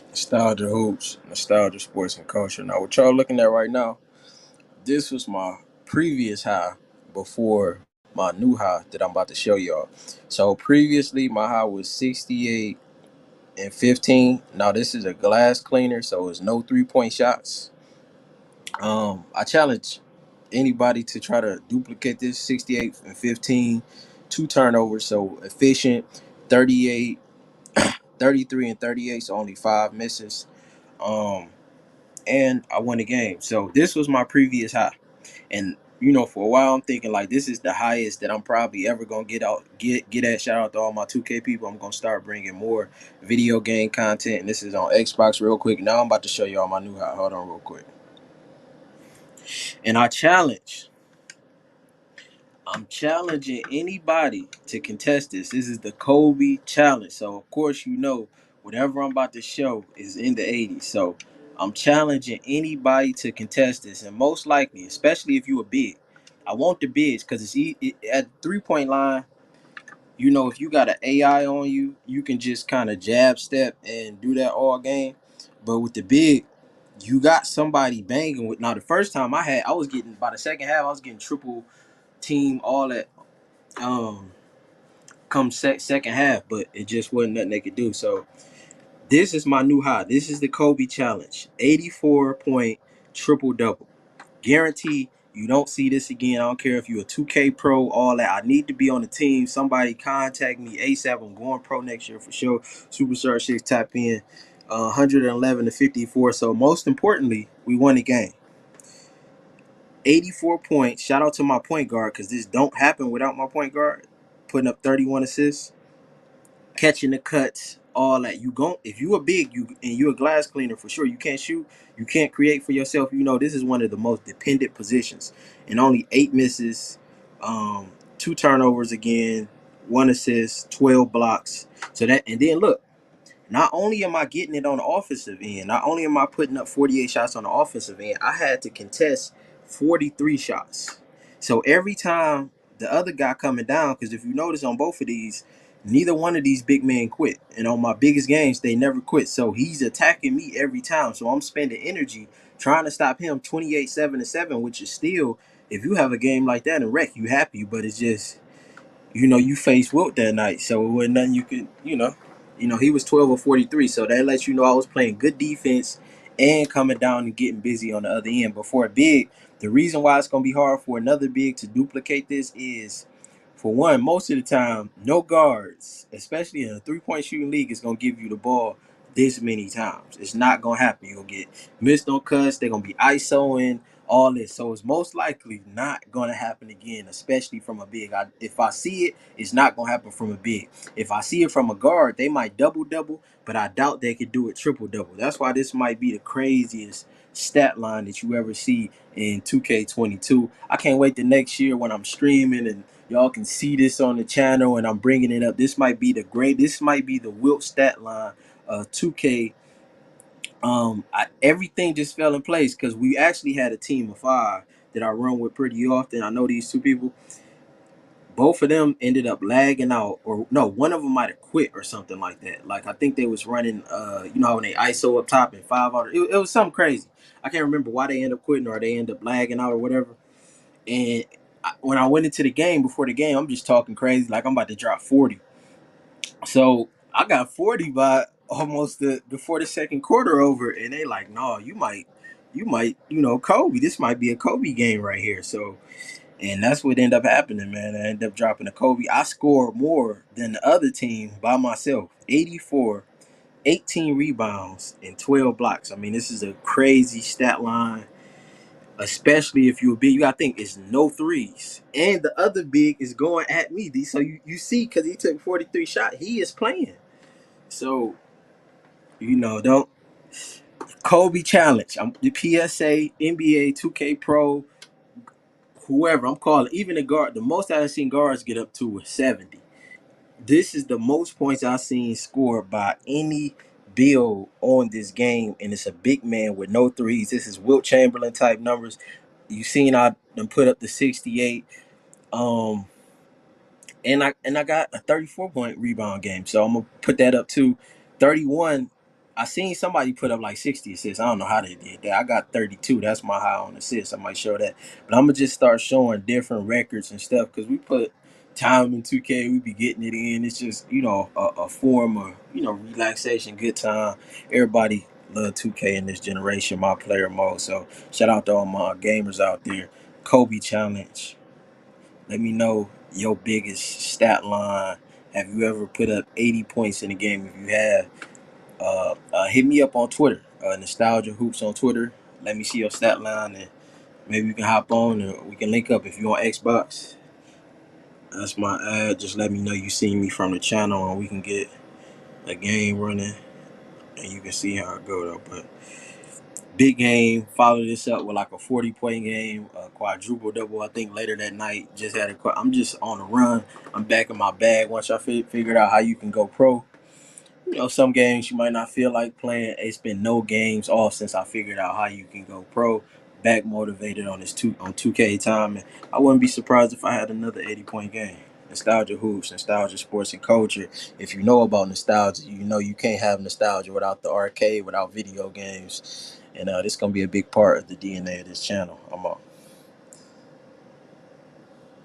Nostalgia hoops, nostalgia sports and culture. Now, what y'all looking at right now? This was my previous high before my new high that I'm about to show y'all. So previously, my high was 68 and 15. Now this is a glass cleaner, so it's no 3-point shots. I challenge anybody to try to duplicate this 68 and 15, two turnovers, so efficient, 38, 33 and 38, so only five misses. Um, and I won the game. So this was my previous high. And for a while I'm thinking like this is the highest that I'm probably ever gonna get at. Shout out to all my 2K people. I'm gonna start bringing more video game content, and this is on Xbox real quick. Now I'm about to show you all my new high. Hold on real quick. And I'm challenging anybody to contest this. This is the Kobe challenge. So of course whatever I'm about to show is in the 80s. So I'm challenging anybody to contest this, and most likely, especially if you a big, I want the bigs because at the 3-point line. If you got an AI on you, you can just kind of jab step and do that all game. But with the big, you got somebody banging with. Now the first time I was getting by the second half, I was getting triple team all that um come second half, but it just wasn't nothing they could do. So this is my new high. This is the Kobe challenge. 84-point triple double. Guarantee you don't see this again. I don't care if you're a 2K pro, all that. I need to be on the team. Somebody contact me ASAP. I'm going pro next year for sure. Superstar 6 tap in 111 to 54. So most importantly, we won the game. 84 points. Shout out to my point guard because this don't happen without my point guard. Putting up 31 assists, catching the cuts, all that. If you a big and you a glass cleaner for sure. You can't shoot, you can't create for yourself. This is one of the most dependent positions. And only 8 misses, two turnovers again, one assist, 12 blocks. So that and then look, not only am I getting it on the offensive end, not only am I putting up 48 shots on the offensive end, I had to contest 43 shots. So every time the other guy coming down, because if you notice on both of these, neither one of these big men quit. And on my biggest games, they never quit. So he's attacking me every time. So I'm spending energy trying to stop him 28, 7 and 7, which is still, if you have a game like that and wreck, you happy, but it's just you faced Wilt that night, so it wasn't nothing you could, he was 12 or 43, so that lets you know I was playing good defense and coming down and getting busy on the other end. But for a big, the reason why it's gonna be hard for another big to duplicate this is, for one, most of the time, no guards, especially in a 3-point shooting league, is gonna give you the ball this many times. It's not gonna happen. You're gonna get missed on cuts. They're gonna be ISOing all this. So it's most likely not gonna happen again, especially from a big. If I see it, it's not gonna happen from a big. If I see it from a guard, they might double double, but I doubt they could do it triple double. That's why this might be the craziest stat line that you ever see in 2K22. I can't wait the next year when I'm streaming and y'all can see this on the channel and I'm bringing it up. This might be the Wilt stat line 2K. Everything just fell in place because we actually had a team of five that I run with pretty often. I know these two people. Both of them ended up lagging out, or no, one of them might have quit or something like that. Like I think they was running, when they ISO up top and five out. It was something crazy. I can't remember why they end up quitting or they end up lagging out or whatever. And when I went into the game before the game, I'm just talking crazy, like I'm about to drop 40. So I got 40 by almost before the second quarter over, and they like, no, you might, Kobe. This might be a Kobe game right here. So, and that's what ended up happening, man. I ended up dropping a Kobe. I scored more than the other team by myself. 84, 18 rebounds, and 12 blocks. I mean, this is a crazy stat line, especially if you're big. You gotta think it's no threes. And the other big is going at me. So you see, because he took 43 shots, he is playing. So, don't Kobe challenge. I'm the PSA, NBA, 2K Pro, whoever I'm calling, even the guard. The most I've seen guards get up to was 70. This is the most points I've seen scored by any build on this game, and it's a big man with no threes. This is Wilt Chamberlain type numbers. You seen I done put up the 68. Um, and I got a 34-point rebound game, so I'm gonna put that up to 31. I seen somebody put up like 60 assists. I don't know how they did that. I got 32. That's my high on assists. I might show that. But I'm gonna just start showing different records and stuff because we put time in 2K. We be getting it in. It's just a form of relaxation, good time. Everybody love 2K in this generation. My player mode. So shout out to all my gamers out there. Kobe challenge. Let me know your biggest stat line. Have you ever put up 80 points in a game? If you have, hit me up on Twitter, Nostalgia Hoops on Twitter. Let me see your stat line, and maybe we can hop on and we can link up. If you on Xbox, that's my ad. Just let me know you see me from the channel, and we can get a game running, and you can see how it go though. But big game. Follow this up with like a 40-point game, a quadruple double. I think later that night. Just had a. I'm just on the run. I'm back in my bag. Once I figured out how you can go pro. Some games you might not feel like playing. It's been no games off since I figured out how you can go pro. Back motivated on 2K time, and I wouldn't be surprised if I had another 80-point game. Nostalgia hoops, nostalgia sports and culture. If you know about nostalgia, you know you can't have nostalgia without the arcade, without video games, and this gonna be a big part of the DNA of this channel. I'm